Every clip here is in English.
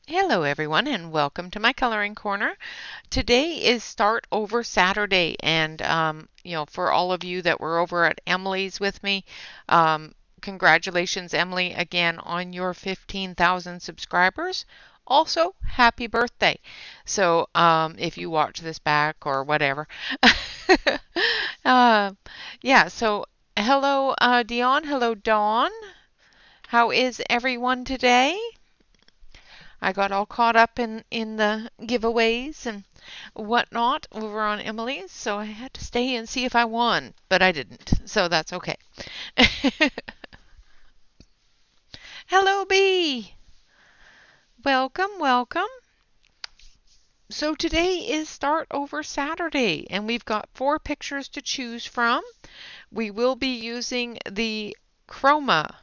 Hello everyone and welcome to my coloring corner. Today is Start Over Saturday, and for all of you that were over at Emily's with me, congratulations Emily again on your 15,000 subscribers. Also, happy birthday. So if you watch this back or whatever. uh, yeah, so hello Dion, hello Dawn. How is everyone today? I got all caught up in the giveaways and whatnot over on Emily's, so I had to stay and see if I won, but I didn't, so that's okay. Hello, Bee. Welcome, welcome. So today is Start Over Saturday, and we've got 4 pictures to choose from. We will be using the Chroma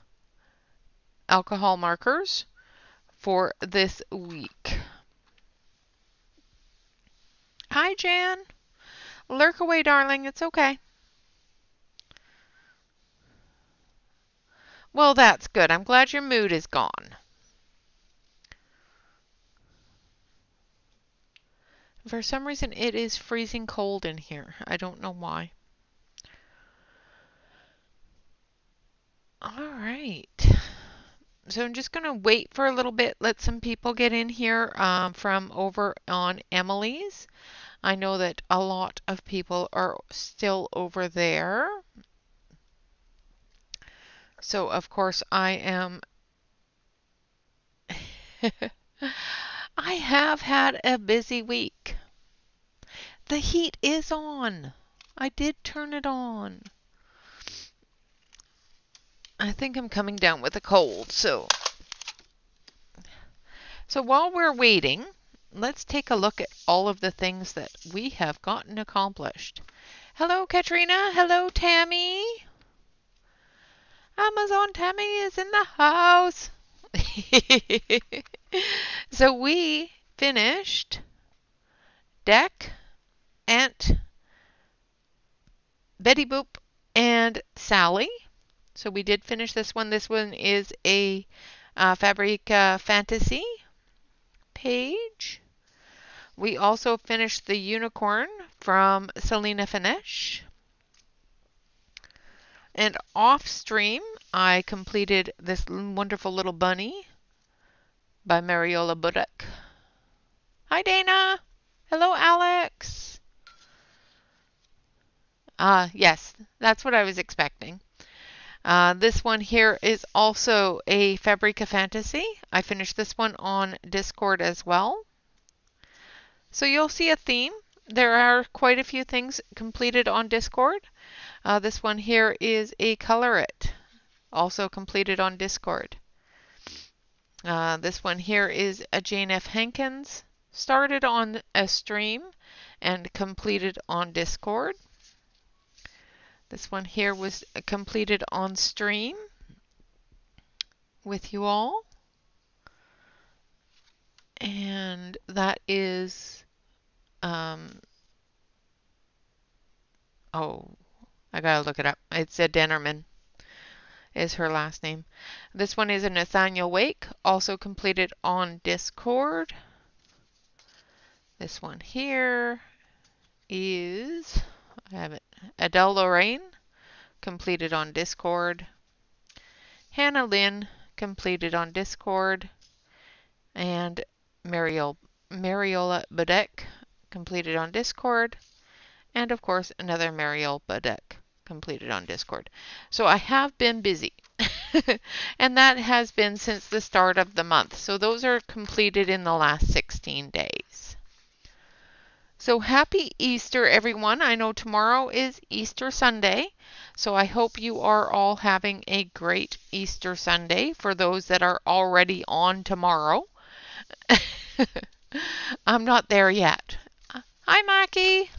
alcohol markers for this week. Hi, Jan. Lurk away, darling. It's okay. Well, that's good. I'm glad your mood is gone. For some reason, it is freezing cold in here. I don't know why. All right. So I'm just going to wait for a little bit, let some people get in here from over on Emily's. I know that a lot of people are still over there. So, of course, I am... I have had a busy week. The heat is on. I did turn it on. I think I'm coming down with a cold, so while we're waiting, let's take a look at all of the things that we have gotten accomplished. Hello, Katrina. Hello, Tammy. Amazon Tammy is in the house. So we finished Deck, Aunt, Betty Boop, and Sally. So we did finish this one. This one is a Fabrica Fantasy page. We also finished the unicorn from Selena Finesh. And off stream, I completed this wonderful little bunny by Mariola Budek. Hi, Dana. Hello, Alex. Yes, that's what I was expecting. This one here is also a Fabrica Fantasy. I finished this one on Discord as well. So you'll see a theme. There are quite a few things completed on Discord. This one here is a Color It, also completed on Discord. This one here is a Jane F. Hankins, started on a stream and completed on Discord. This one here was completed on stream with you all. And that is, oh, I gotta look it up. It's a Dennerman is her last name. This one is a Nathaniel Wake, also completed on Discord. This one here is, I have it, Adele Lorraine, completed on Discord. Hannah Lynn, completed on Discord. And Mariola Budek, completed on Discord. And of course, another Mariola Budek, completed on Discord. So I have been busy. And that has been since the start of the month. So those are completed in the last 16 days. So happy Easter, everyone. I know tomorrow is Easter Sunday, so I hope you are all having a great Easter Sunday for those that are already on tomorrow. I'm not there yet. Hi, Mackie.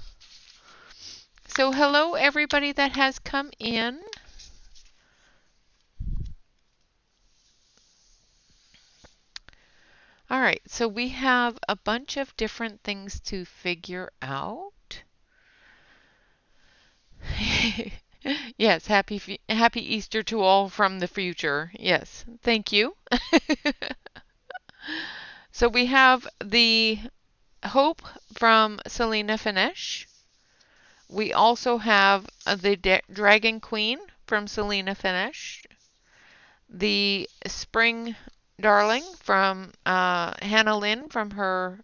So hello everybody that has come in. All right, so we have a bunch of different things to figure out. Yes, happy Easter to all from the future. Yes, thank you. So we have the Hope from Selena Finish. We also have the Dragon Queen from Selena Finish. The Spring Darling from Hannah Lynn from her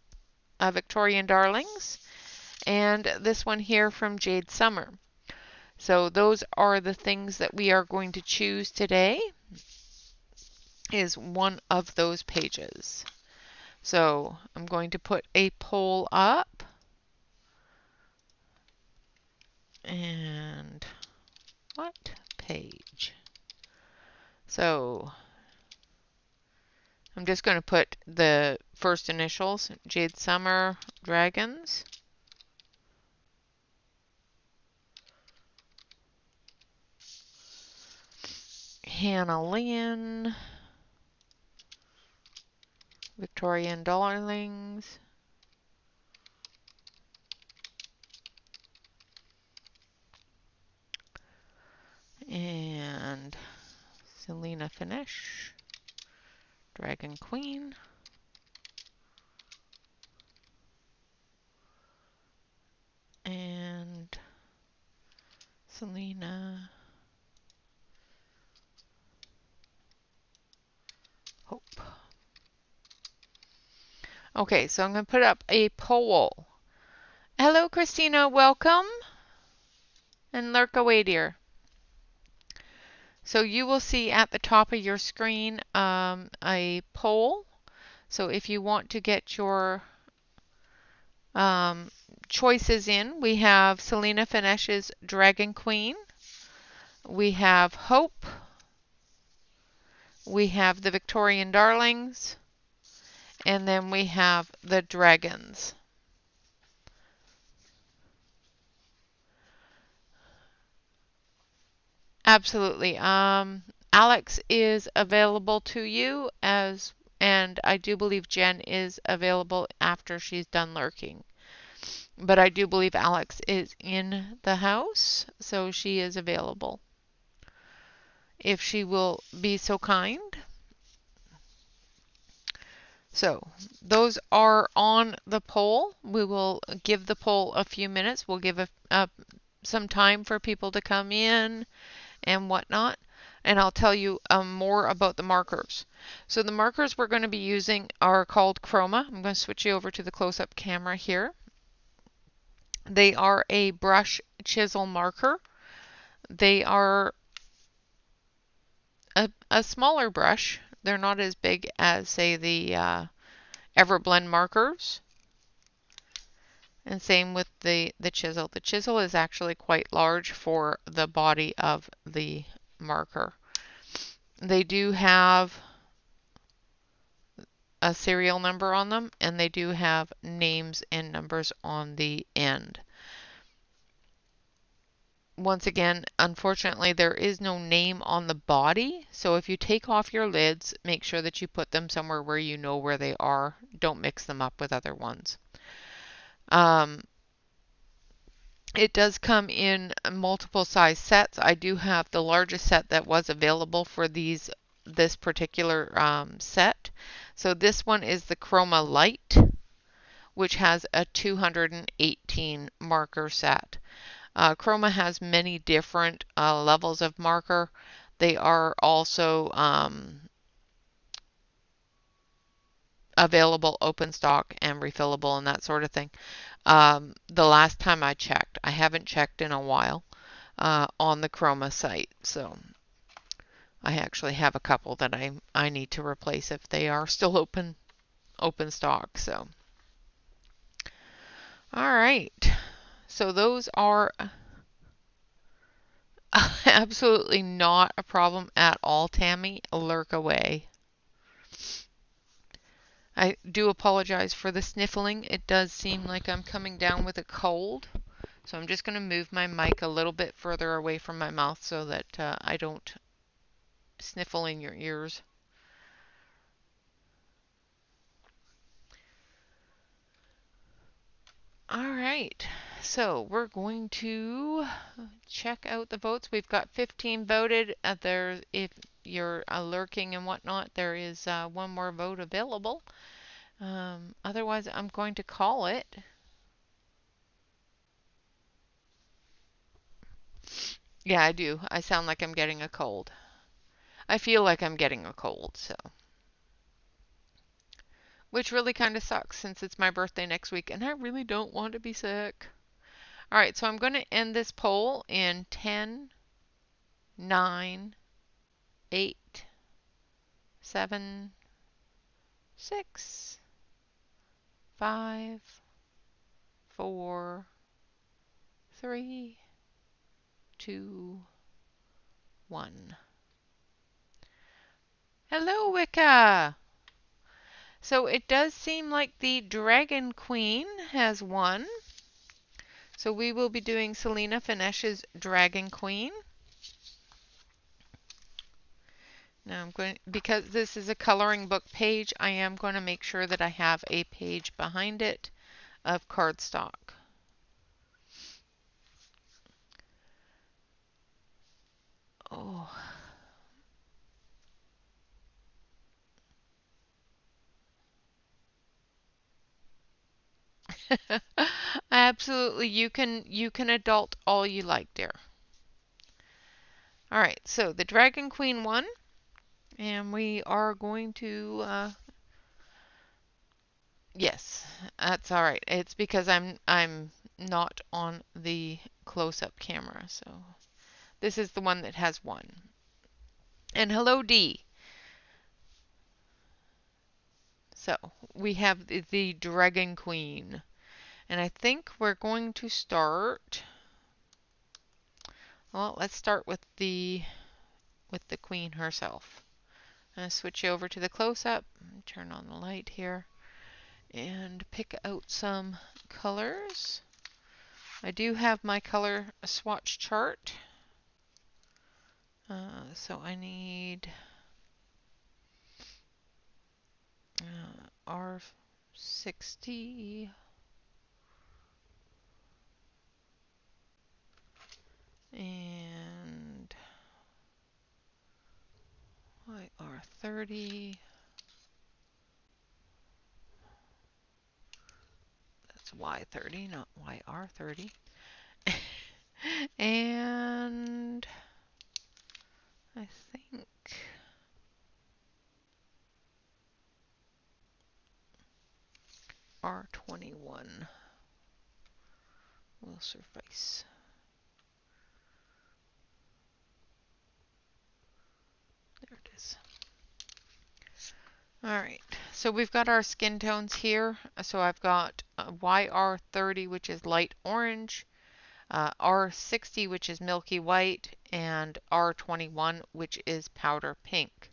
Victorian Darlings. And this one here from Jade Summer. So those are the things that we are going to choose today, is one of those pages. So I'm going to put a poll up. And what page? So I'm just going to put the first initials, Jade Summer Dragons. Hannah Lynn, Victorian Darlings. And Selena Finish, Dragon Queen. And Selena Hope. Okay, so I'm going to put up a poll. Hello, Christina. Welcome. And lurk away, dear. So you will see at the top of your screen a poll. So if you want to get your choices in, we have Selena Finish's Dragon Queen. We have Hope. We have the Victorian Darlings. And then we have the Dragons. Absolutely. Alex is available to you and I do believe Jen is available after she's done lurking. But I do believe Alex is in the house, so she is available. If she will be so kind. So those are on the poll. We will give the poll a few minutes. We'll give some time for people to come in and whatnot. And I'll tell you more about the markers. So the markers we're going to be using are called Chroma. I'm going to switch you over to the close-up camera here. They are a brush chisel marker. They are a smaller brush. They're not as big as, say, the Everblend markers. And same with the chisel. The chisel is actually quite large for the body of the marker. They do have a serial number on them, and they do have names and numbers on the end. Once again, unfortunately, there is no name on the body, so if you take off your lids, make sure that you put them somewhere where you know where they are. Don't mix them up with other ones. It does come in multiple size sets. I do have the largest set that was available for this particular set. So this one is the Chroma Light, which has a 218 marker set. Chroma has many different levels of marker. They are also available open stock and refillable and that sort of thing. The last time I checked, I haven't checked in a while on the Chroma site, so I actually have a couple that I need to replace if they are still open stock. So, all right. So those are absolutely not a problem at all, Tammy. Lurk away. I do apologize for the sniffling. It does seem like I'm coming down with a cold. So I'm just going to move my mic a little bit further away from my mouth so that I don't sniffle in your ears. All right, so we're going to check out the votes. We've got 15 voted. If you're lurking and whatnot, there is one more vote available. Otherwise, I'm going to call it. Yeah, I do. I sound like I'm getting a cold. I feel like I'm getting a cold, so. Which really kind of sucks since it's my birthday next week and I really don't want to be sick. All right, so I'm going to end this poll in 10, 9, 8, 7, 6, 5, 4, 3, 2, 1. Hello, Wicca! So it does seem like the Dragon Queen has won. So we will be doing Selena Finesh's Dragon Queen. Now I'm going, because this is a coloring book page, I am going to make sure that I have a page behind it of cardstock. Oh. Absolutely, you can adult all you like, dear. All right, so the Dragon Queen won, and we are going to yes, that's all right. It's because I'm not on the close-up camera, so this is the one that has won. And hello, Dee. So we have the Dragon Queen, and I think we're going to start. Well, let's start with the Queen herself. I'm going to switch over to the close-up, turn on the light here, and pick out some colors. I do have my color swatch chart. So I need R60 and YR30. That's Y30, not YR30. And I think R21 will suffice. There it is. All right, so we've got our skin tones here. So I've got YR30, which is light orange, R60, which is milky white, and R21, which is powder pink.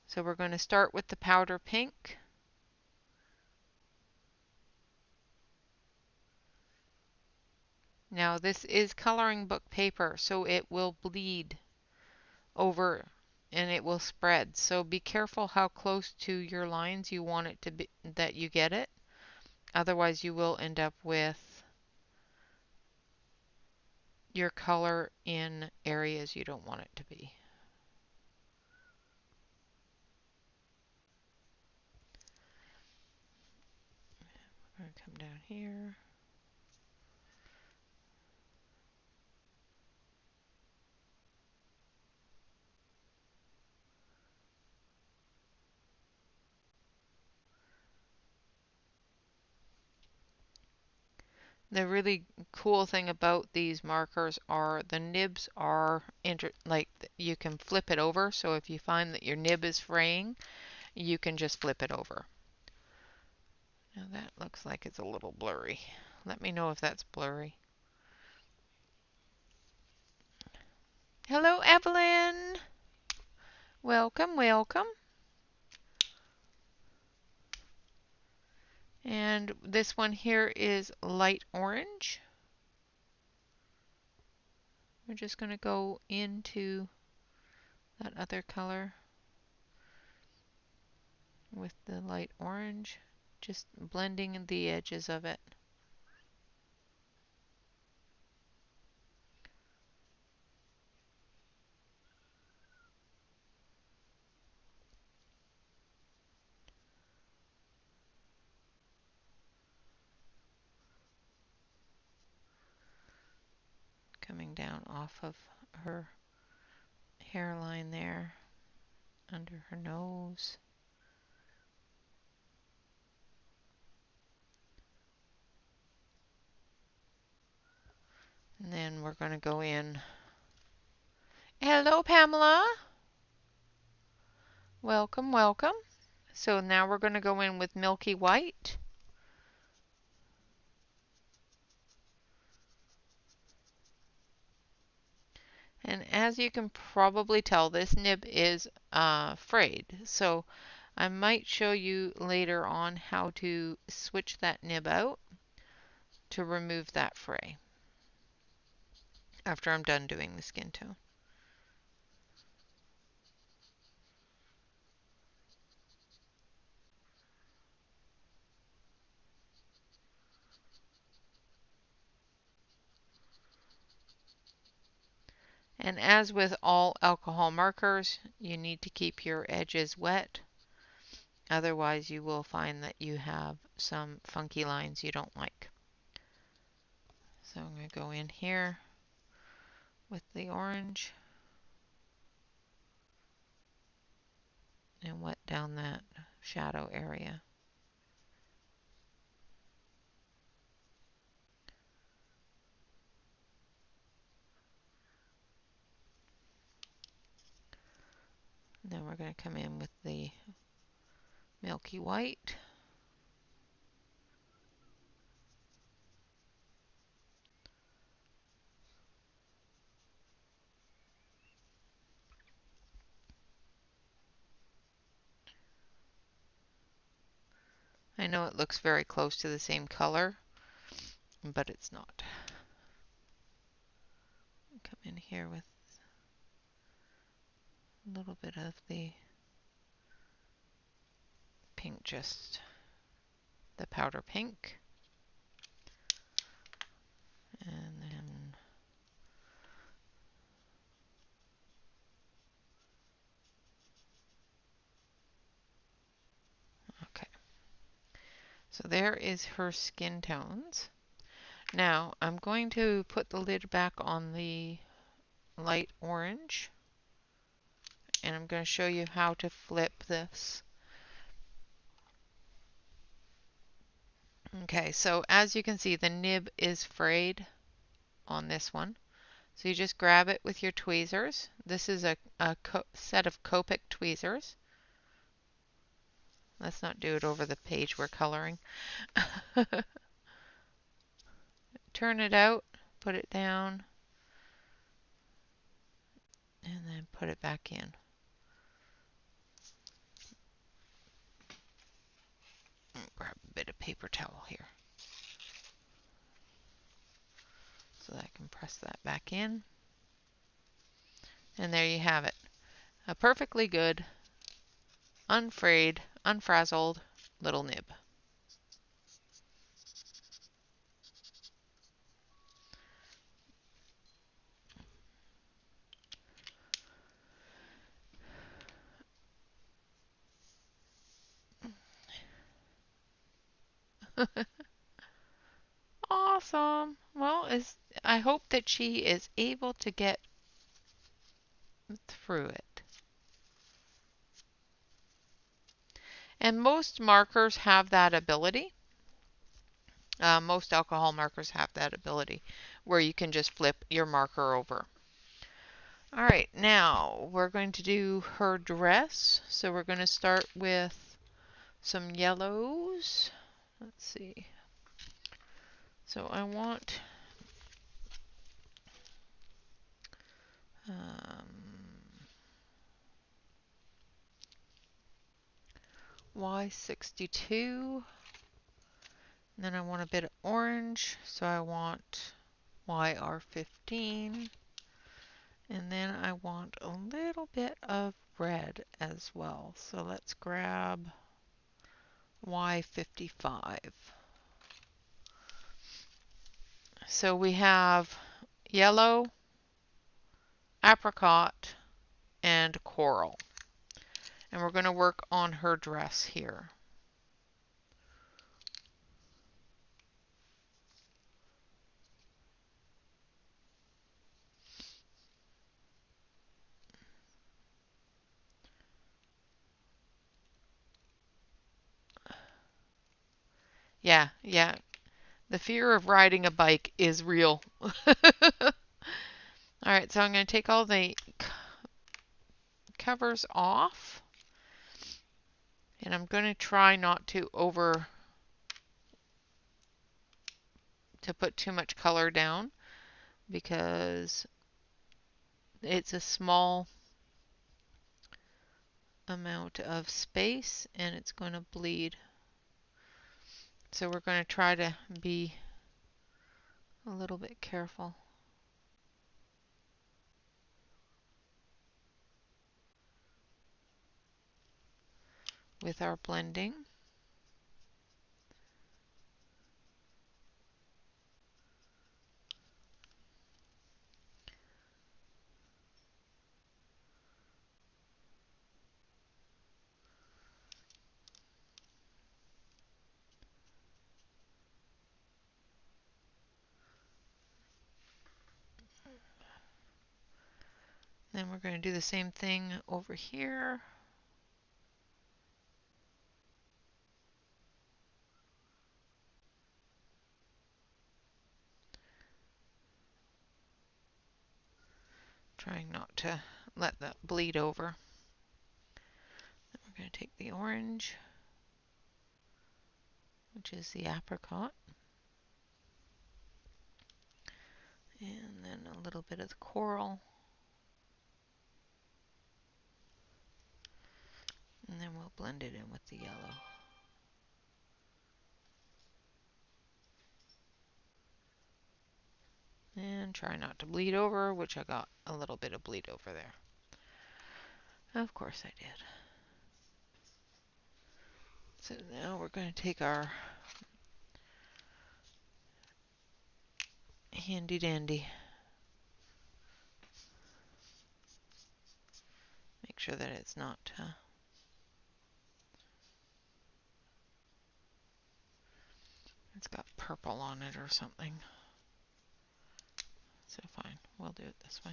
So we're going to start with the powder pink. Now this is coloring book paper, so it will bleed over and it will spread. So be careful how close to your lines you want it to be, that you get it. Otherwise you will end up with your color in areas you don't want it to be. I'm going to come down here. The really cool thing about these markers are the nibs are like you can flip it over. So if you find that your nib is fraying, you can just flip it over. Now that looks like it's a little blurry. Let me know if that's blurry. Hello, Evelyn. Welcome, welcome. And this one here is light orange. We're just going to go into that other color with the light orange, just blending the edges of it. Coming down off of her hairline there, under her nose. And then we're going to go in. Hello, Pamela. Welcome, welcome. So now we're going to go in with milky white. And as you can probably tell, this nib is frayed. So I might show you later on how to switch that nib out to remove that fray after I'm done doing the skin tone. And as with all alcohol markers, you need to keep your edges wet. Otherwise, you will find that you have some funky lines you don't like. So I'm going to go in here with the orange and wet down that shadow area. Then we're going to come in with the milky white. I know it looks very close to the same color, but it's not. Come in here with a little bit of the pink, just the powder pink. And then okay. So there is her skin tones. Now I'm going to put the lid back on the light orange, and I'm going to show you how to flip this. Okay, so as you can see, the nib is frayed on this one. So you just grab it with your tweezers. This is a set of Copic tweezers. Let's not do it over the page we're coloring. Turn it out, put it down, and then put it back in. Grab a bit of paper towel here so that I can press that back in. And there you have it. A perfectly good, unfrayed, unfrazzled little nib. Awesome. Well, I hope that she is able to get through it. And most markers have that ability. Most alcohol markers have that ability where you can just flip your marker over. All right, now we're going to do her dress. So we're going to start with some yellows. Let's see. So I want Y62. And then I want a bit of orange, so I want YR15. And then I want a little bit of red as well. So let's grab Y55. So we have yellow, apricot, and coral. And we're going to work on her dress here. Yeah. The fear of riding a bike is real. Alright, so I'm going to take all the covers off. And I'm going to try not to put too much color down because it's a small amount of space and it's going to bleed. So we're going to try to be a little bit careful with our blending. Then we're going to do the same thing over here. Trying not to let that bleed over. Then we're going to take the orange, which is the apricot, and then a little bit of the coral. And then we'll blend it in with the yellow. And try not to bleed over, which I got a little bit of bleed over there. Of course I did. So now we're going to take our handy dandy. Make sure that it's not it's got purple on it or something. So fine, we'll do it this way.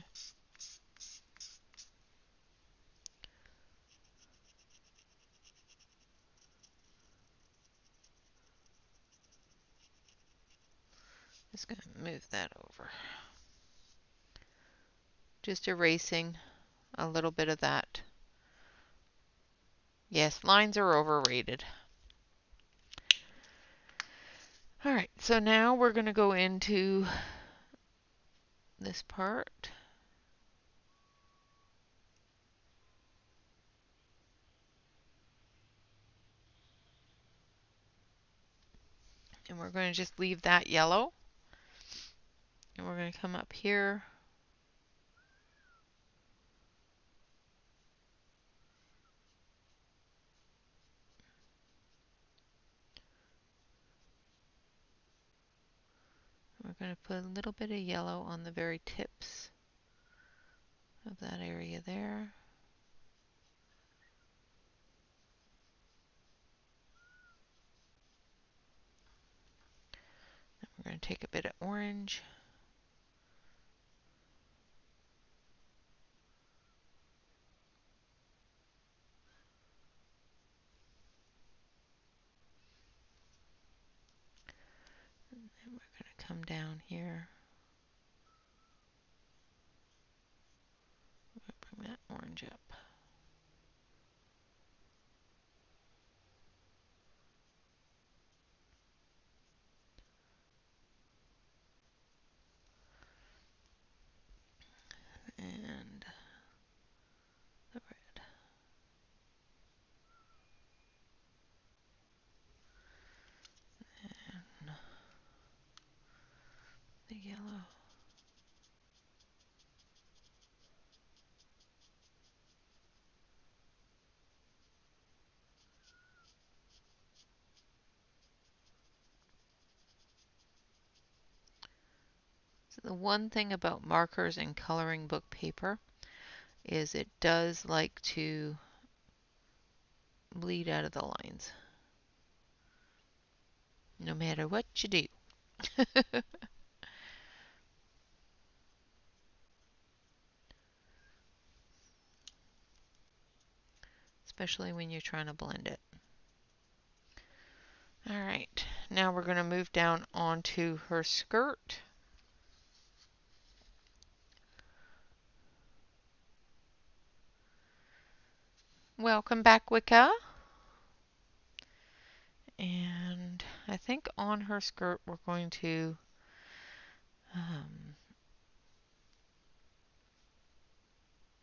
Just going to move that over. Just erasing a little bit of that. Yes, lines are overrated. Alright, so now we're going to go into this part. And we're going to just leave that yellow. And we're going to come up here. We're going to put a little bit of yellow on the very tips of that area there. Then we're going to take a bit of orange. And then we're going to come down here. Bring that orange up. And the red. yellow. So the one thing about markers and coloring book paper is it does like to bleed out of the lines, no matter what you do. Especially when you're trying to blend it. Alright, now we're going to move down onto her skirt. Welcome back, Wicca. And I think on her skirt we're going to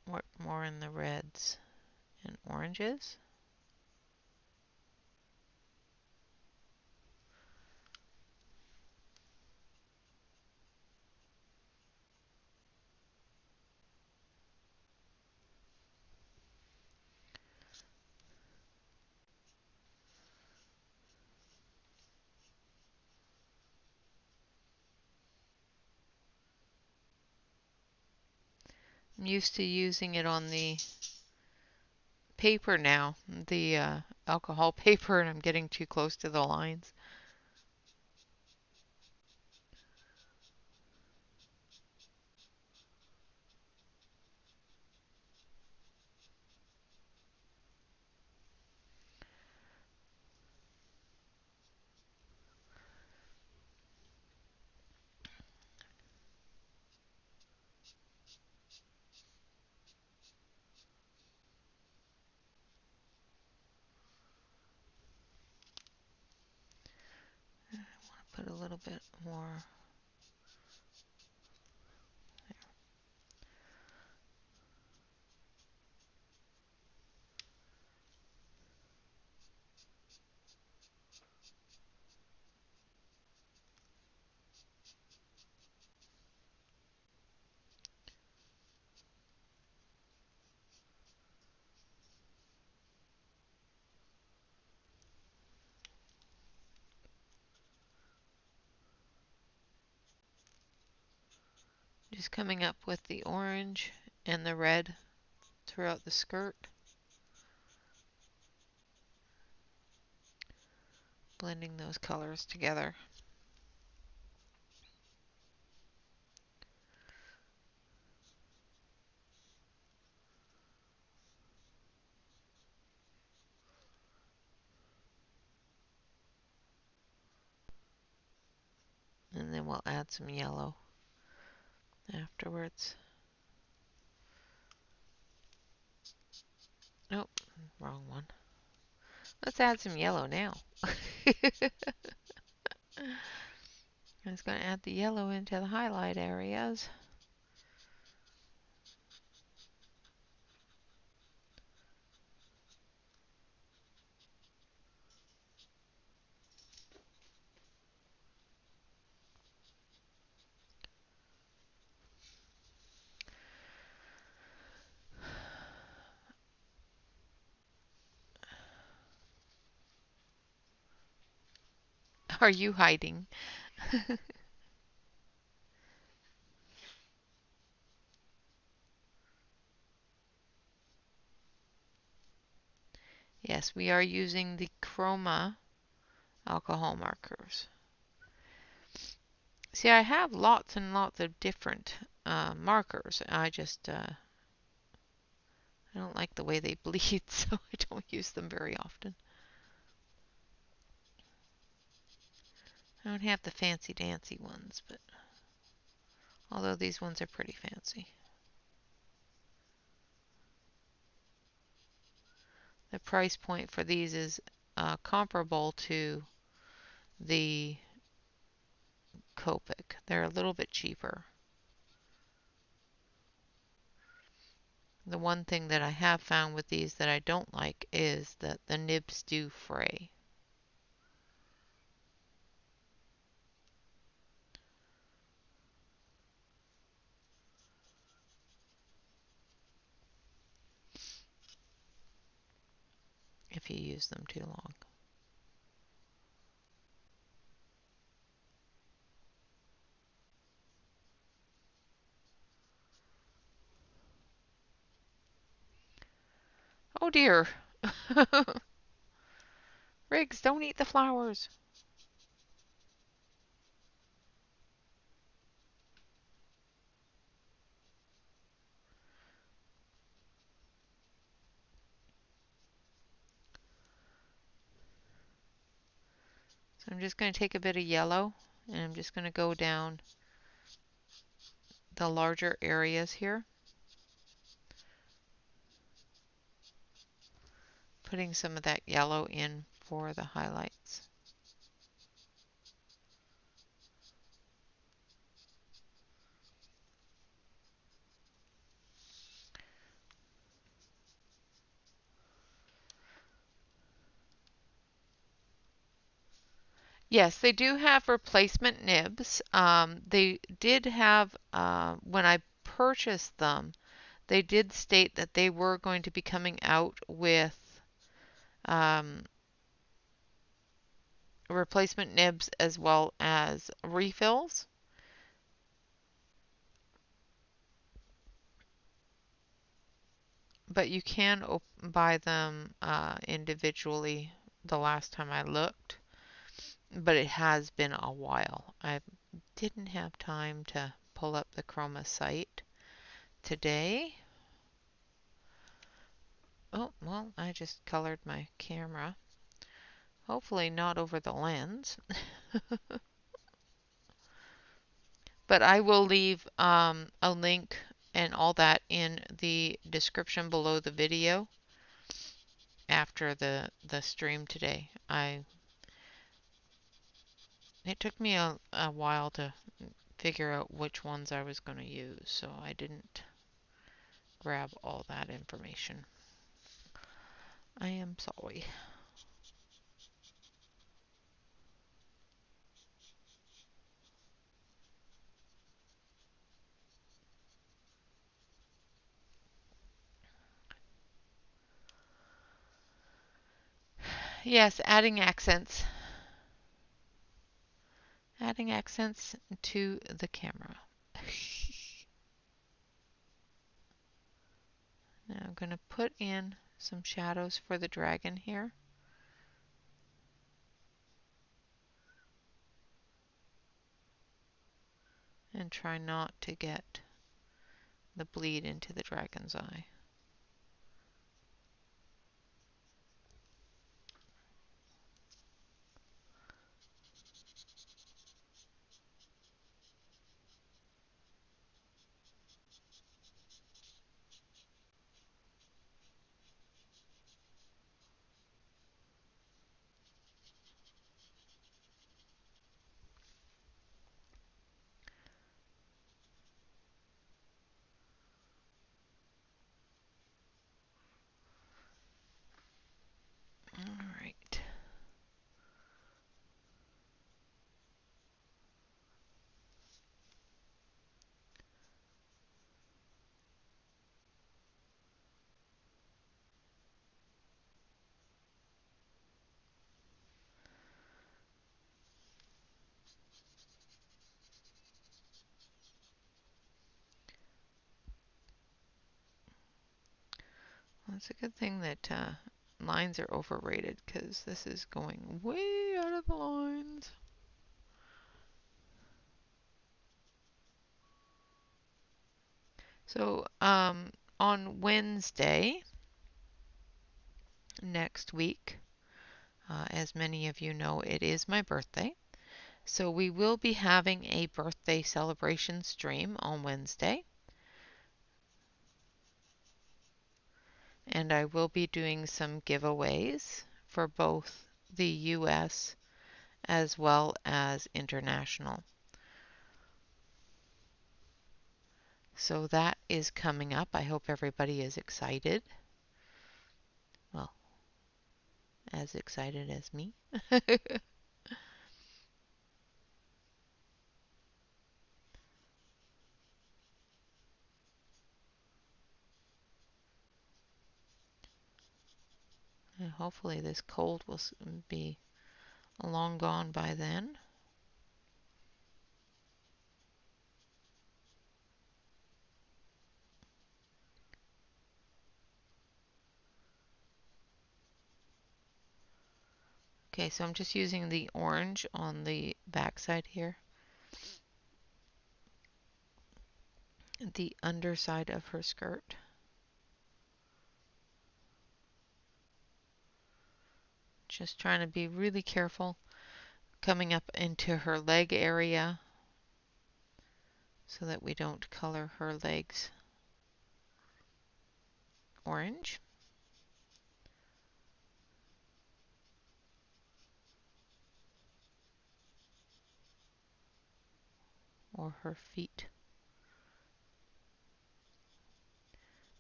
work more in the reds and oranges. I'm used to using it on the paper now, the alcohol paper, and I'm getting too close to the lines. I want to put a little bit more. Just coming up with the orange and the red throughout the skirt. Blending those colors together. And then we'll add some yellow afterwards. Nope, wrong one. Let's add some yellow now. I was going to add the yellow into the highlight areas. Are you hiding? Yes, we are using the Chroma alcohol markers. See, I have lots and lots of different markers. I don't like the way they bleed, so I don't use them very often. I don't have the fancy dancy ones, but although these ones are pretty fancy. The price point for these is comparable to the Copic. They're a little bit cheaper. The one thing that I have found with these that I don't like is that the nibs do fray. if you use them too long. Oh dear. Riggs, don't eat the flowers. So I'm just going to take a bit of yellow and I'm just going to go down the larger areas here, putting some of that yellow in for the highlights. Yes, they do have replacement nibs. They did have, when I purchased them, they did state that they were going to be coming out with um, replacement nibs as well as refills. But you can buy them individually the last time I looked. But it has been a while. I didn't have time to pull up the Chroma site today. Oh, well, I just colored my camera. Hopefully not over the lens. But I will leave a link and all that in the description below the video after the stream today. It took me a while to figure out which ones I was going to use, so I didn't grab all that information. I am sorry. Yes, adding accents. Adding accents to the camera. Now I'm going to put in some shadows for the dragon here. And try not to get the bleed into the dragon's eye. All right. Well, it's a good thing that lines are overrated because this is going way out of the lines. So on Wednesday next week, as many of you know, it is my birthday. So we will be having a birthday celebration stream on Wednesday. And I will be doing some giveaways for both the US as well as international. So that is coming up. I hope everybody is excited. Well, as excited as me. And hopefully this cold will be long gone by then. Okay, so I'm just using the orange on the back side here. The underside of her skirt. Just trying to be really careful coming up into her leg area so that we don't color her legs orange. Or her feet,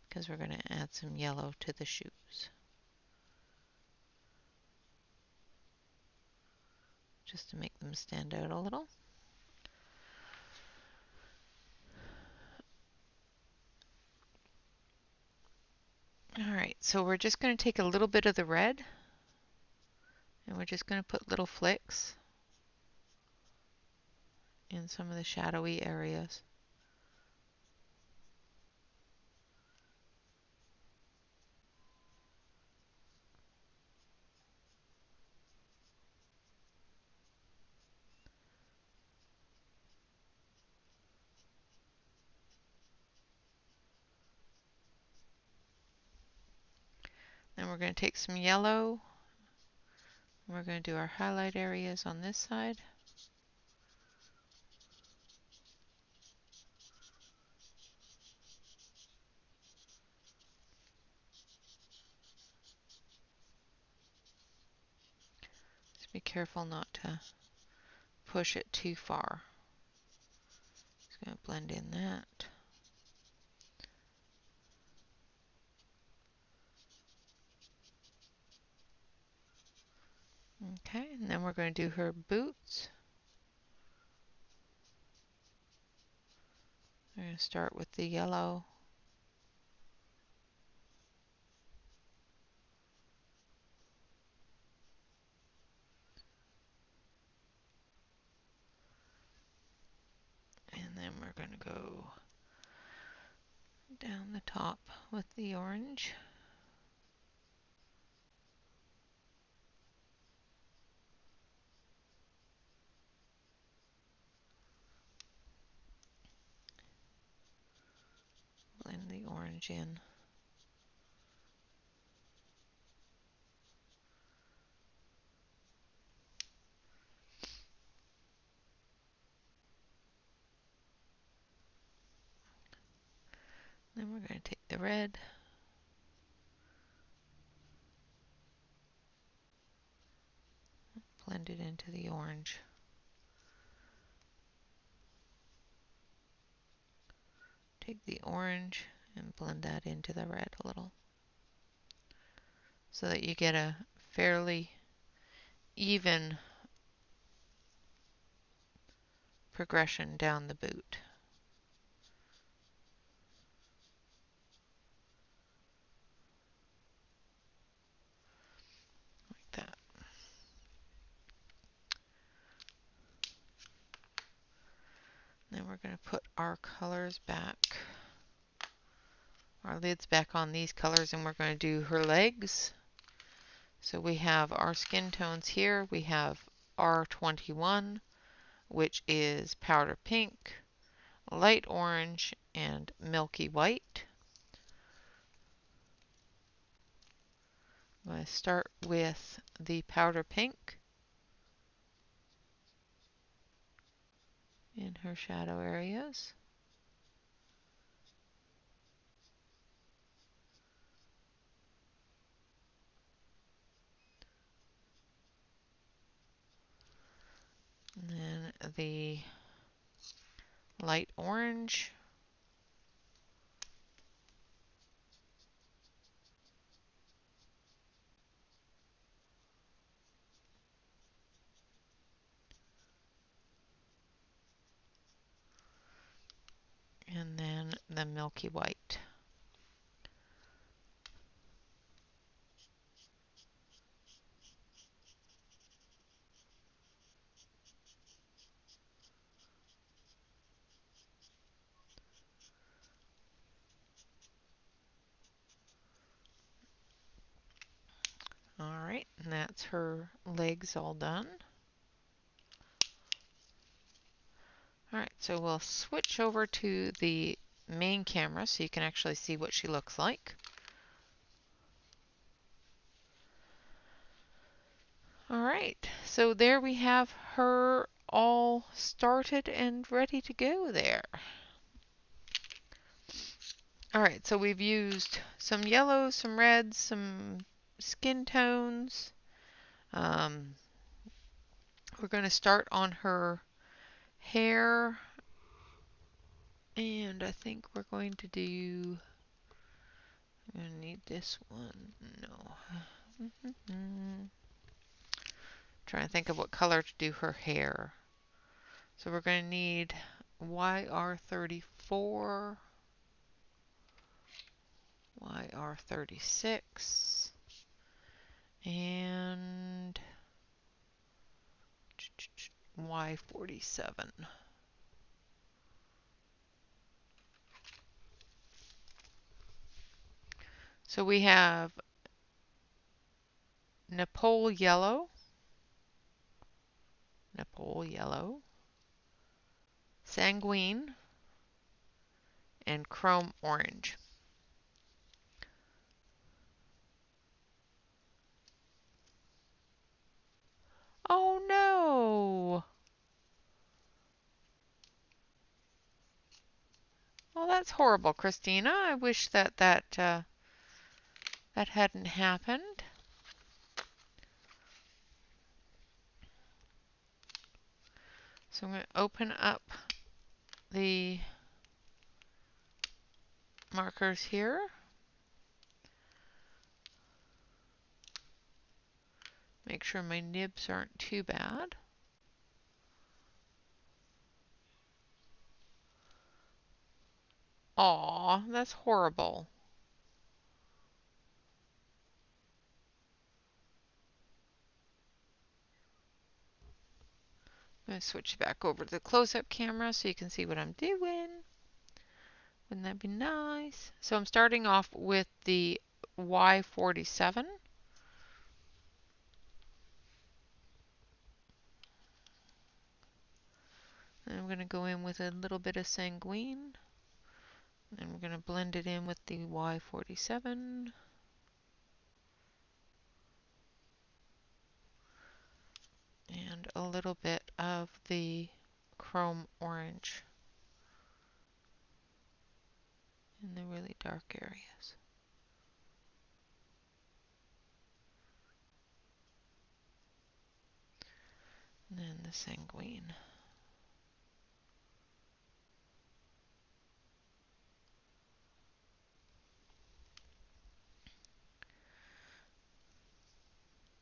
because we're going to add some yellow to the shoes. Just to make them stand out a little. Alright, so we're just going to take a little bit of the red and we're just going to put little flicks in some of the shadowy areas. Then we're going to take some yellow and we're going to do our highlight areas on this side. Just be careful not to push it too far. Just going to blend in that. Okay, and then we're going to do her boots. We're going to start with the yellow. And then we're going to go down the top with the orange. Blend the orange in. Then we're going to take the red. Blend it into the orange. Take the orange and blend that into the red a little, so that you get a fairly even progression down the boot. Like that. Then we're going to put our colors back, our lids back on these colors, and we're going to do her legs. So we have our skin tones here. We have R21, which is powder pink, light orange, and milky white. I'm going to start with the powder pink in her shadow areas. And then the light orange. And then the milky white. And that's her legs all done. Alright, so we'll switch over to the main camera so you can actually see what she looks like. Alright, so there we have her all started and ready to go there. Alright, so we've used some yellows, some reds, some skin tones. We're going to start on her hair, and I think we're going to do, I'm going to need this one, no. Trying to think of what color to do her hair. So we're going to need YR34, YR36, and Y47. So we have Nepal yellow, sanguine, and chrome orange. Oh no! Well, that's horrible, Christina. I wish that hadn't happened. So I'm going to open up the markers here. Make sure my nibs aren't too bad. Aw, that's horrible. I'm going to switch back over to the close-up camera so you can see what I'm doing. Wouldn't that be nice? So I'm starting off with the Y47. And I'm going to go in with a little bit of sanguine. And we're going to blend it in with the Y47. And a little bit of the chrome orange in the really dark areas. And then the sanguine.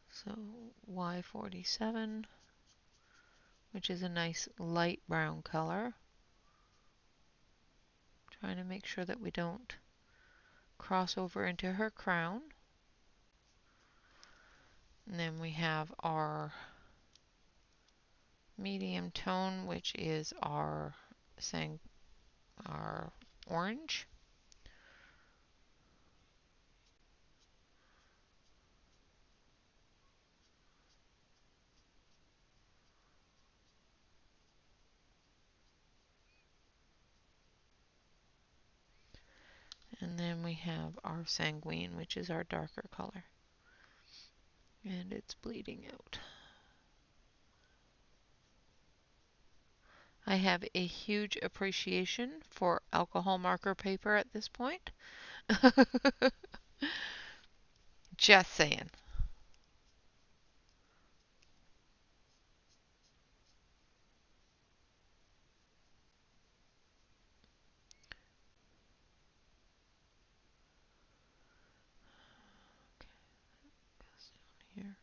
So Y47, which is a nice light brown color. Trying to make sure that we don't cross over into her crown. And then we have our medium tone, which is our orange. And then we have our sanguine, which is our darker color. And it's bleeding out. I have a huge appreciation for alcohol marker paper at this point. Just saying. Here.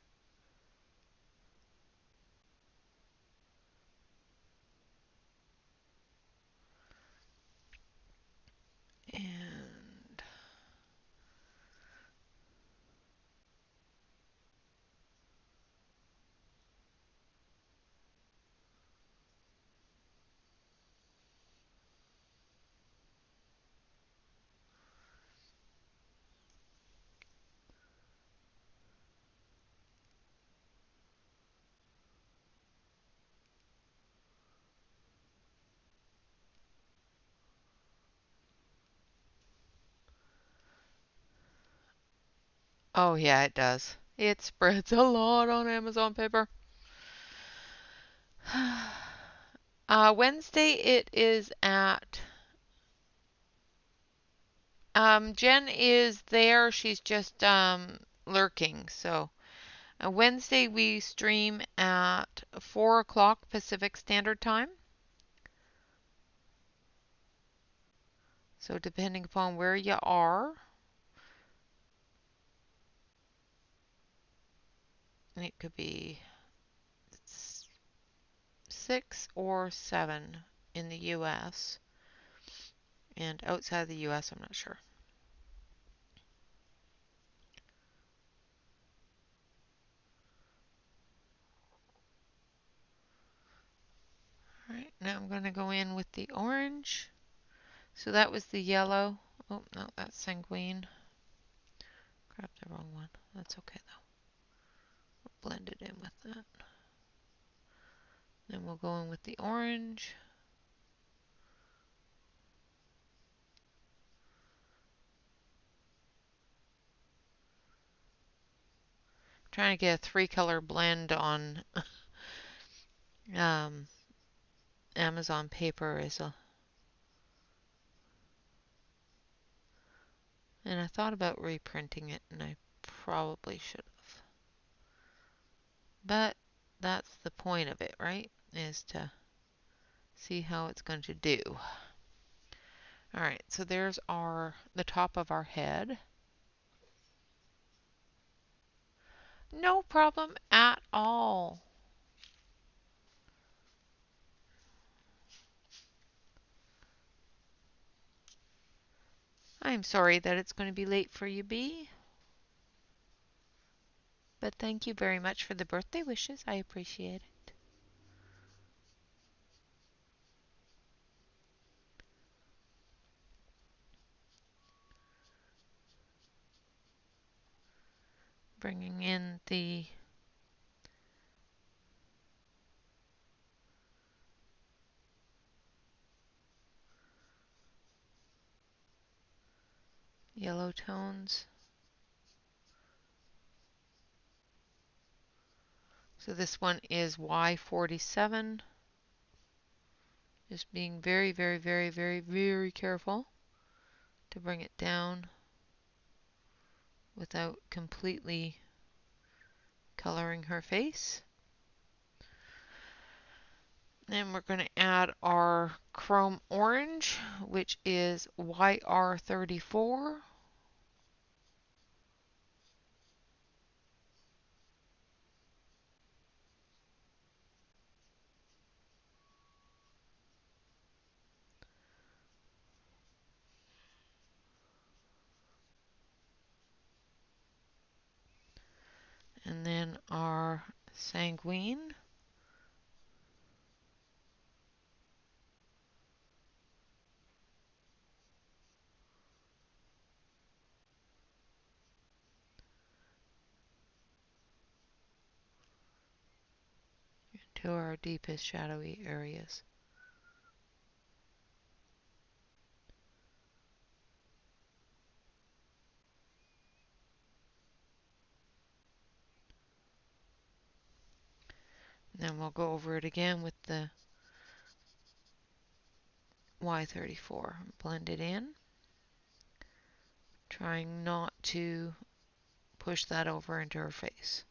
And Oh yeah, it does. It spreads a lot on Amazon paper. Wednesday it is at Jen is there. She's just lurking. So Wednesday we stream at 4 o'clock Pacific Standard Time. So depending upon where you are, it could be 6 or 7 in the US. And outside the US, I'm not sure. Alright, now I'm going to go in with the orange. So that was the yellow. Oh, no, that's sanguine. Grabbed the wrong one. That's okay though. We'll blend it in with that. Then we'll go in with the orange. Trying to get a 3-color blend on Amazon paper is a... And I thought about reprinting it, and I probably should have. But that's the point of it, right? Is to see how it's going to do. Alright, so there's the top of our head. No problem at all. I'm sorry that it's going to be late for you, Bee. But thank you very much for the birthday wishes. I appreciate it. Bringing in the yellow tones. So this one is Y47. Just being very, very, very, very, very careful to bring it down without completely coloring her face. Then we're going to add our chrome orange, which is YR34. And then our sanguine. To our deepest shadowy areas. And then we'll go over it again with the Y34. Blend it in. Trying not to push that over into her face.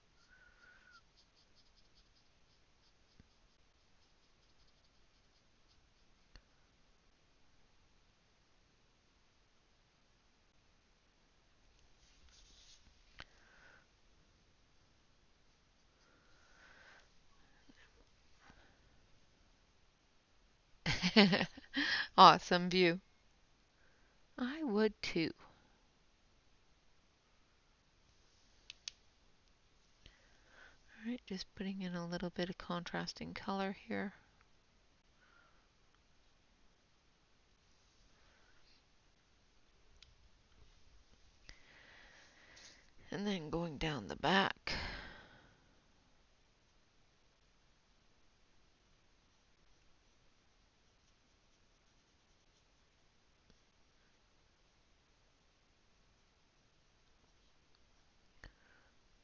Awesome view. I would too. Alright, just putting in a little bit of contrasting color here. And then going down the back.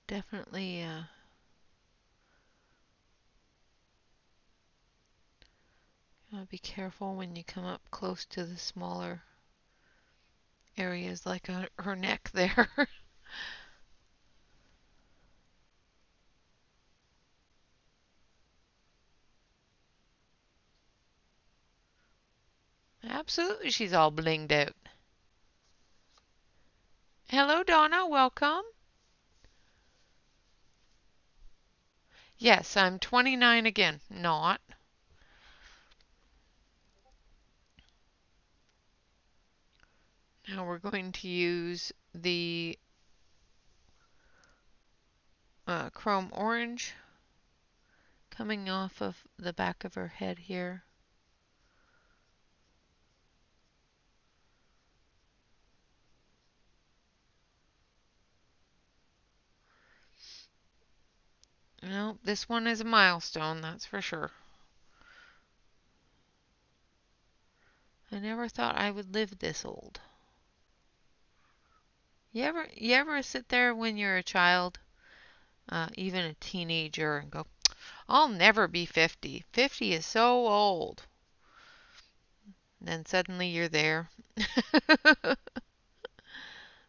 definitely be careful when you come up close to the smaller areas like her neck there. Absolutely, she's all blinged out. Hello, Donna. Welcome. Yes, I'm 29 again. Not. Now we're going to use the chrome orange coming off of the back of her head here. No, this one is a milestone, that's for sure. I never thought I would live this old. You ever sit there when you're a child, even a teenager, and go, I'll never be 50. 50 is so old. And then suddenly you're there.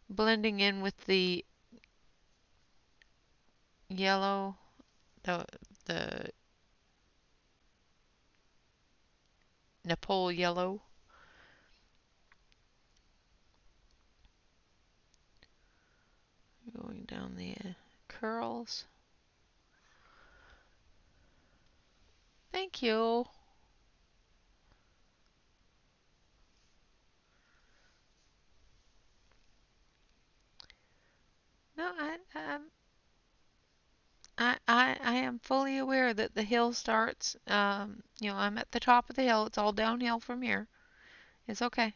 Blending in with the yellow, the Nepal yellow. Going down the curls. Thank you. No, I am fully aware that the hill starts, I'm at the top of the hill. It's all downhill from here. It's okay.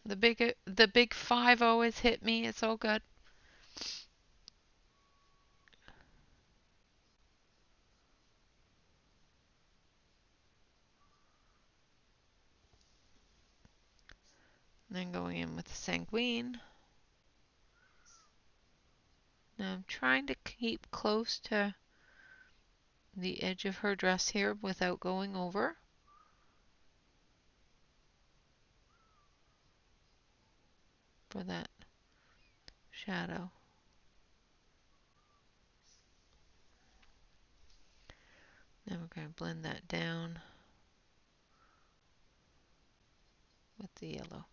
The big 5-0 has hit me. It's all good. Then going in with the sanguine. Now I'm trying to keep close to the edge of her dress here without going over for that shadow. Now we're going to blend that down with the yellow.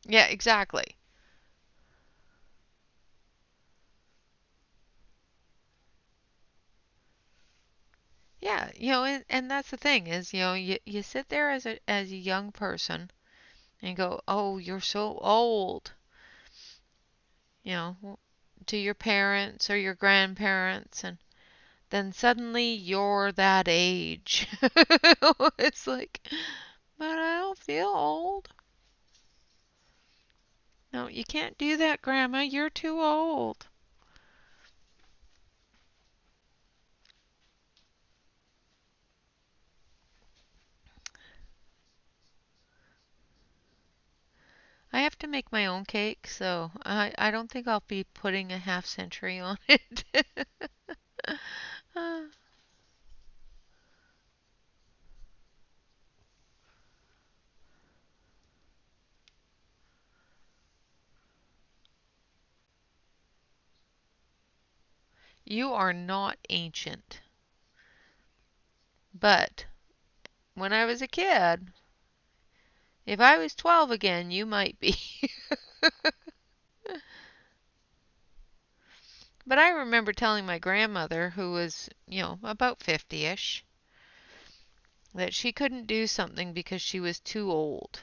Yeah, exactly. Yeah, and that's the thing is, you sit there as a young person and go, "Oh, you're so old," you know, to your parents or your grandparents, and then suddenly you're that age. It's like, but I don't feel old. No, you can't do that, Grandma. You're too old. I have to make my own cake, so I don't think I'll be putting a half century on it. You are not ancient. But when I was a kid, if I was 12 again, you might be. But I remember telling my grandmother, who was, about 50-ish, that she couldn't do something because she was too old.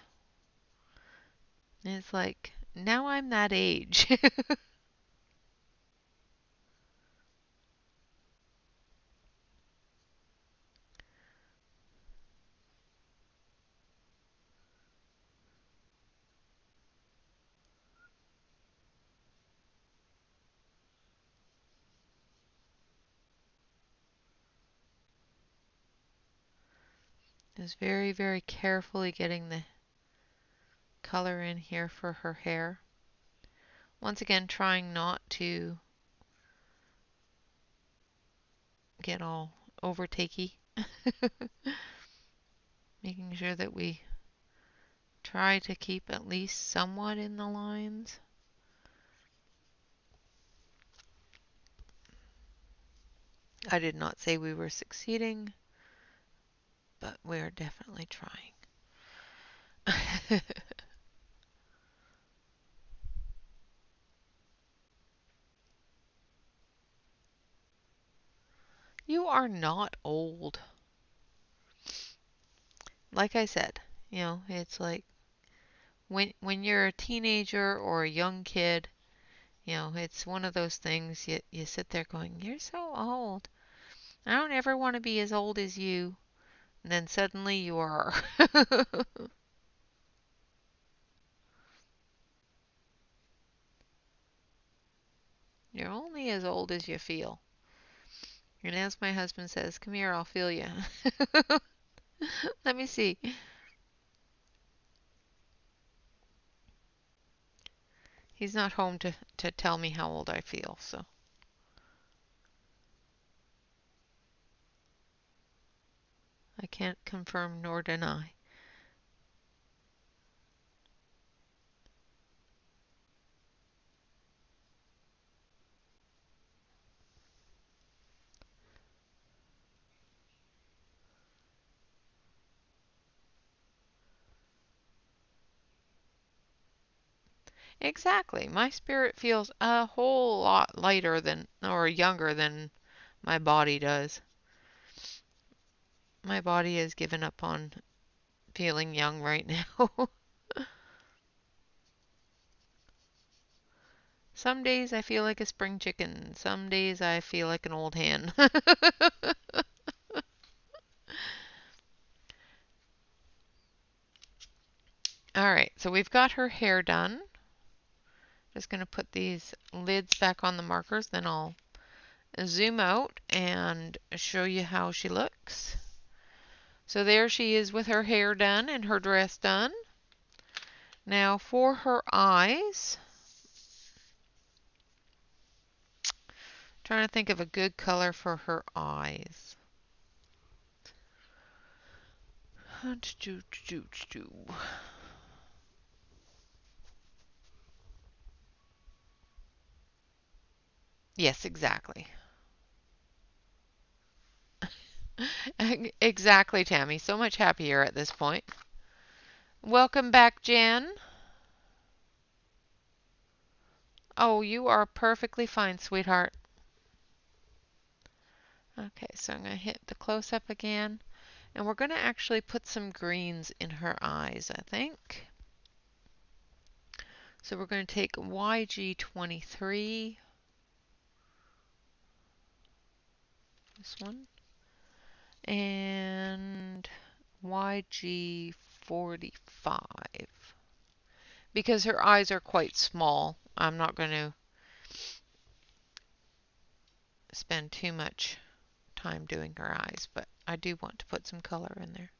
And it's like, now I'm that age. Just very, very carefully getting the color in here for her hair. Once again, trying not to get all overtakey. Making sure that we try to keep at least somewhat in the lines. I did not say we were succeeding, but we're definitely trying. You are not old. Like I said, it's like when you're a teenager or a young kid, it's one of those things you sit there going, "You're so old. I don't ever want to be as old as you." And then suddenly you are. You're only as old as you feel. And as my husband says, "Come here, I'll feel you." Let me see. He's not home to tell me how old I feel, so. I can't confirm nor deny. Exactly. My spirit feels a whole lot lighter than, or younger than my body does. My body has given up on feeling young right now. Some days I feel like a spring chicken. Some days I feel like an old hen. All right, so we've got her hair done. Just going to put these lids back on the markers, then I'll zoom out and show you how she looks. So there she is with her hair done and her dress done. Now for her eyes, trying to think of a good color for her eyes. Yes, exactly. Exactly, Tammy. So much happier at this point. Welcome back, Jen. Oh, you are perfectly fine, sweetheart. Okay, so I'm going to hit the close-up again. And we're going to actually put some greens in her eyes, I think. So we're going to take YG23, this one, and YG45. Because her eyes are quite small, I'm not going to spend too much time doing her eyes, but I do want to put some color in there.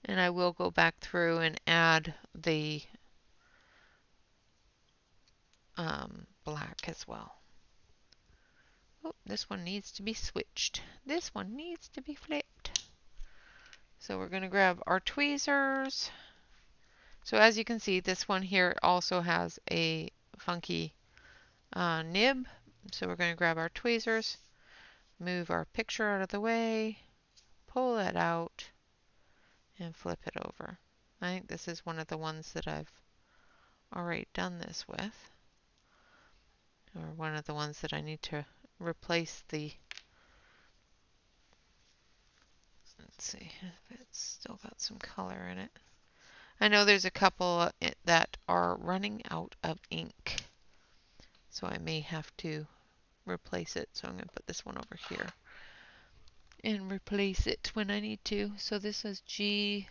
And I will go back through and add the black as well. Oh, this one needs to be switched. This one needs to be flipped. So we're going to grab our tweezers. So as you can see, this one here also has a funky nib. So we're going to grab our tweezers, move our picture out of the way, pull that out, and flip it over. I think this is one of the ones that I've already done this with, or one of the ones that I need to replace the, let's see if it's still got some color in it. I know there's a couple that are running out of ink, so I may have to replace it. So I'm going to put this one over here and replace it when I need to. So this is G.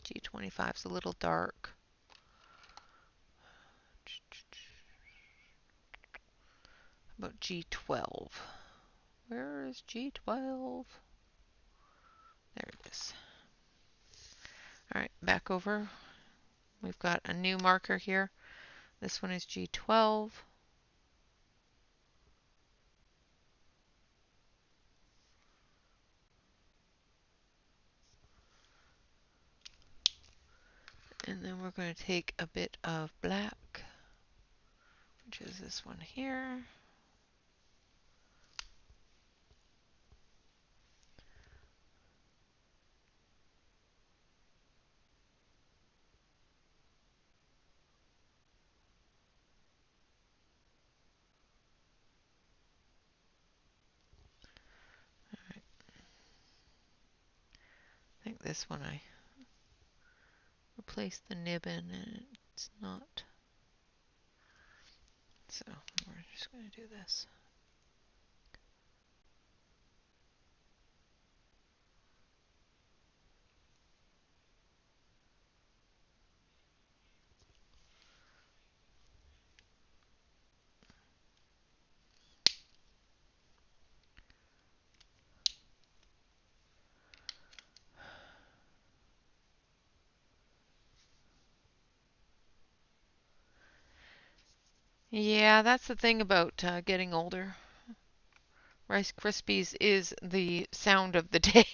G25 is a little dark. about G12? Where is G12? There it is. All right, back over. We've got a new marker here. This one is G12. And then we're going to take a bit of black, which is this one here. I think this one I replaced the nib in and it's not. So we're just going to do this. Yeah, that's the thing about getting older. Rice Krispies is the sound of the day.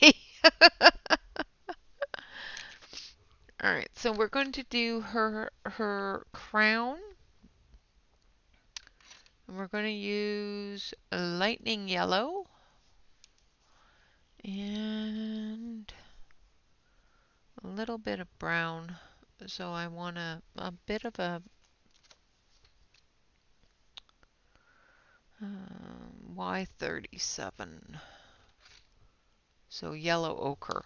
All right, so we're going to do her crown. And we're going to use a lightning yellow and a little bit of brown. So I want a bit of a Y37. So yellow ochre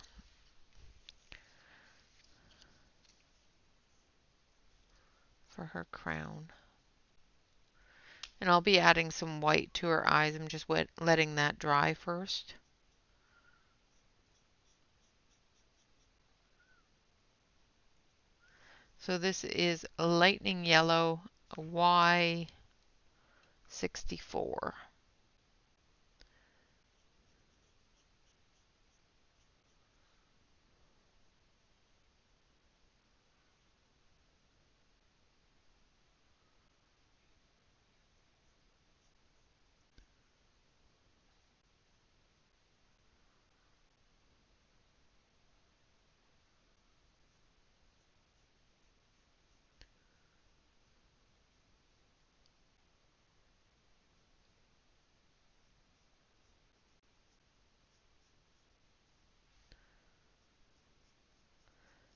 for her crown. And I'll be adding some white to her eyes. I'm just letting that dry first. So this is lightning yellow Y64.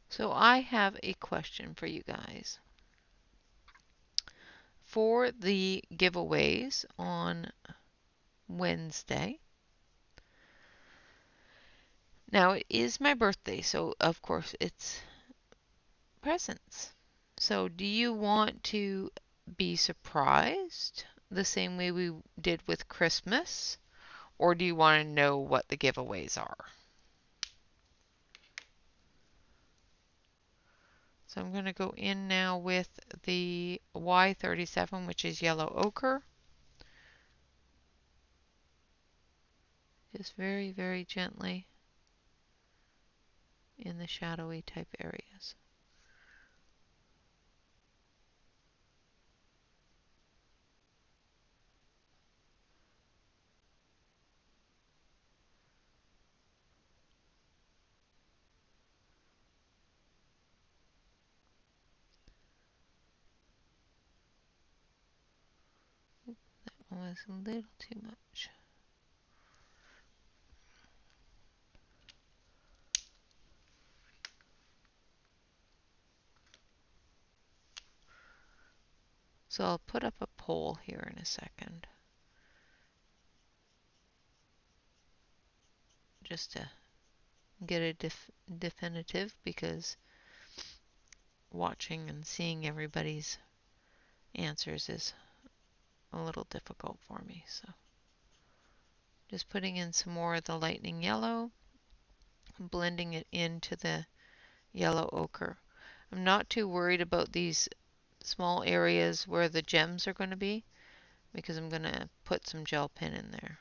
So I have a question for you guys. For the giveaways on Wednesday, now it is my birthday, so of course it's presents. So do you want to be surprised the same way we did with Christmas, or do you want to know what the giveaways are? So I'm going to go in now with the Y37, which is yellow ochre. Just very, very gently in the shadowy type areas. That was a little too much. So I'll put up a poll here in a second, just to get a definitive, because watching and seeing everybody's answers is a little difficult for me. So just putting in some more of the lightning yellow, blending it into the yellow ochre. I'm not too worried about these small areas where the gems are going to be, because I'm going to put put some gel pen in there.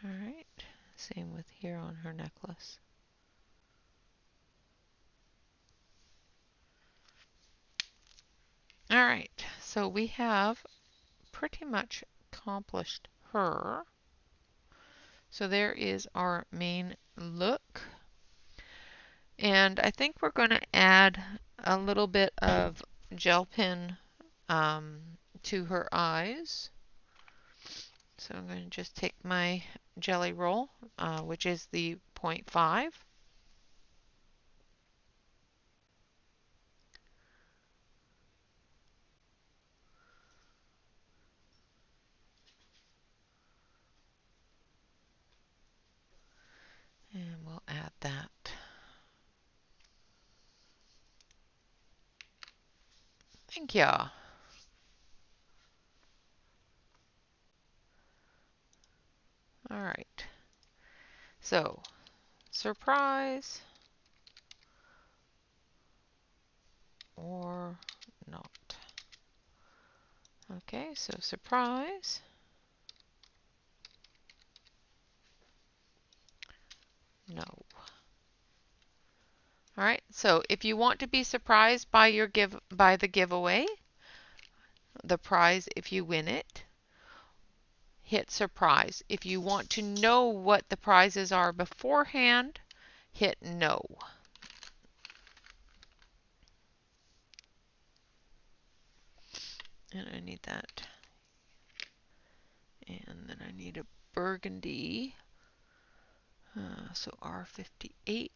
Alright, same with here on her necklace. Alright, so we have pretty much accomplished her. So there is our main look. And I think we're going to add a little bit of gel pen to her eyes. So I'm going to just take my jelly roll, which is the 0.5. And we'll add that. Thank you. Alright. So, surprise or not. Okay, so surprise. No. Alright, so if you want to be surprised by the giveaway, the prize if you win it, hit surprise. If you want to know what the prizes are beforehand, hit no. And I need that. And then I need a burgundy. So R58.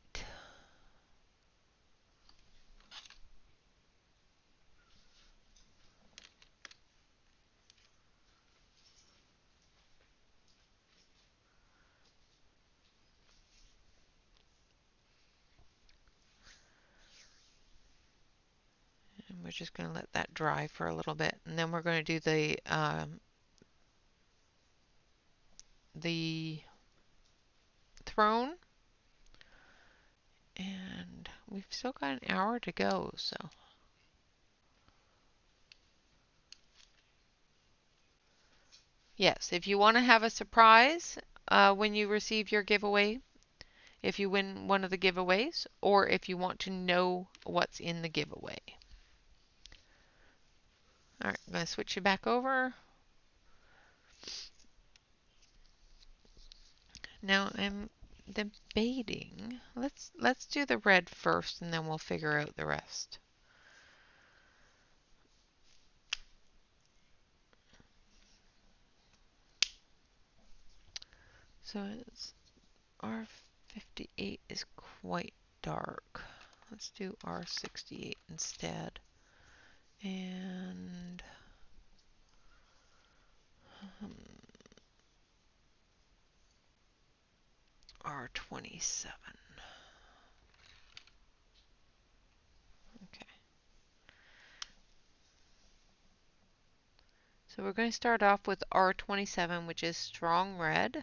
And we're just going to let that dry for a little bit. And then we're going to do the throne. And we've still got an hour to go, so. Yes, if you want to have a surprise when you receive your giveaway, if you win one of the giveaways, or if you want to know what's in the giveaway. Alright, I'm going to switch you back over. Now I'm debating. Let's do the red first and then we'll figure out the rest. So it's R58 is quite dark. Let's do R68 instead. And R27. Okay. So we're going to start off with R27, which is strong red.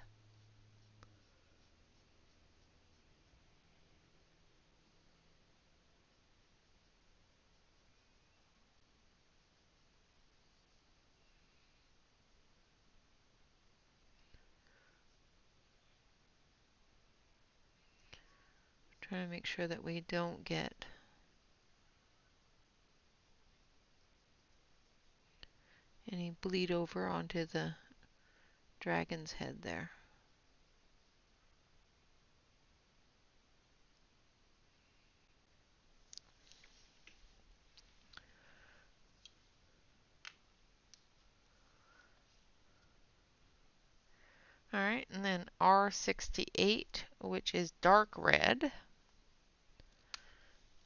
Trying to make sure that we don't get any bleed over onto the dragon's head there. Alright, and then R68, which is dark red,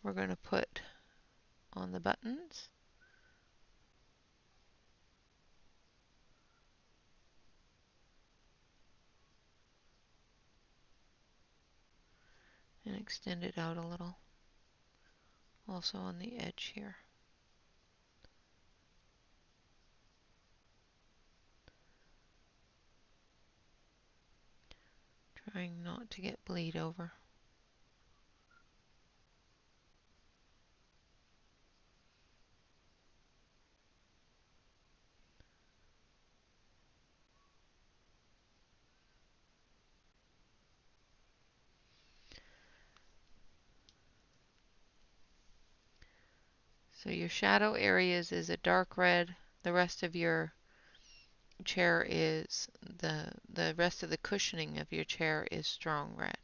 we're going to put on the buttons. And extend it out a little. Also on the edge here. Trying not to get bleed over. So your shadow areas is a dark red. The rest of your chair is the rest of the cushioning of your chair is strong red.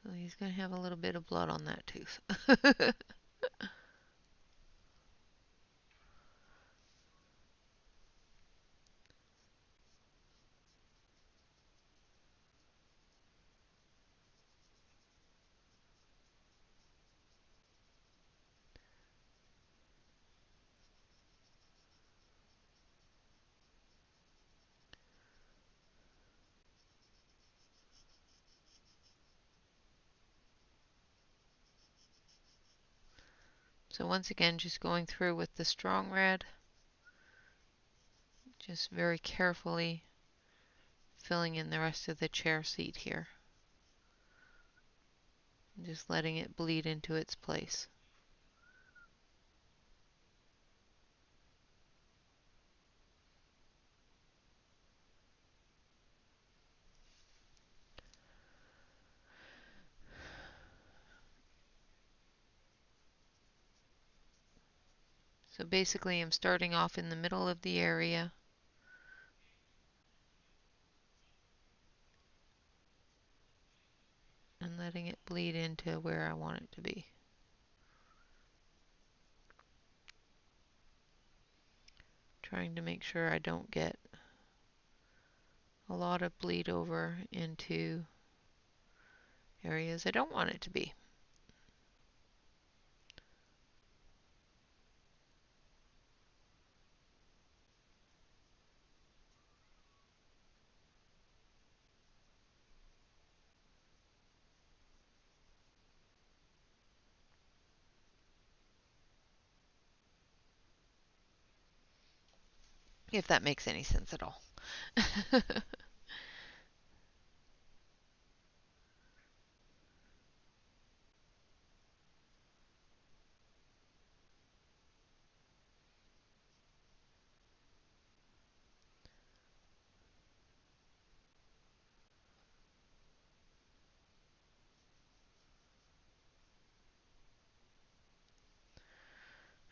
So he's going to have a little bit of blood on that tooth. So once again, just going through with the strong red, just very carefully filling in the rest of the chair seat here. And just letting it bleed into its place. So basically I'm starting off in the middle of the area and letting it bleed into where I want it to be. Trying to make sure I don't get a lot of bleed over into areas I don't want it to be. If that makes any sense at all.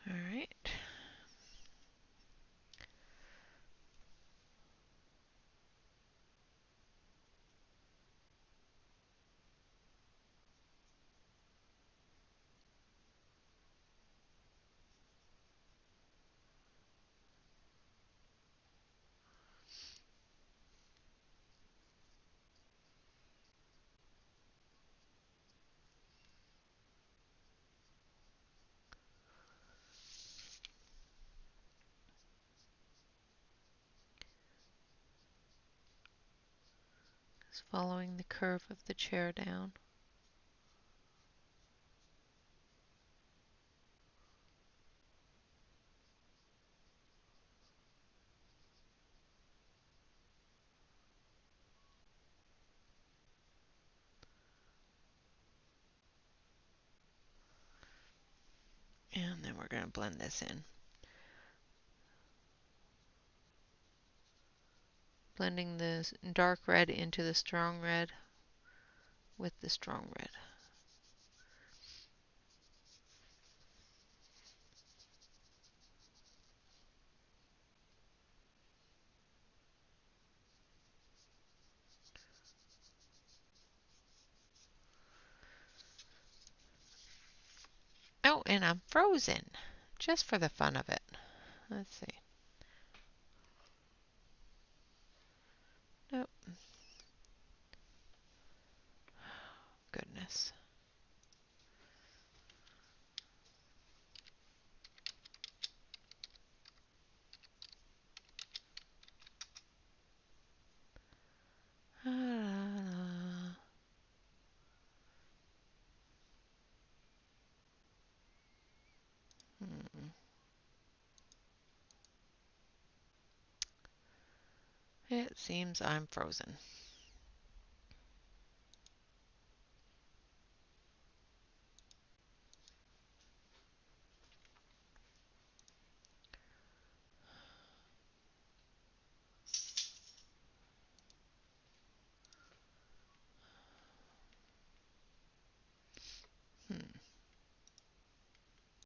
All right. Just following the curve of the chair down. And then we're going to blend this in. Blending the dark red into the strong red with the strong red. Oh, and I'm frozen, just for the fun of it. Let's see. Nope. Goodness. It seems I'm frozen.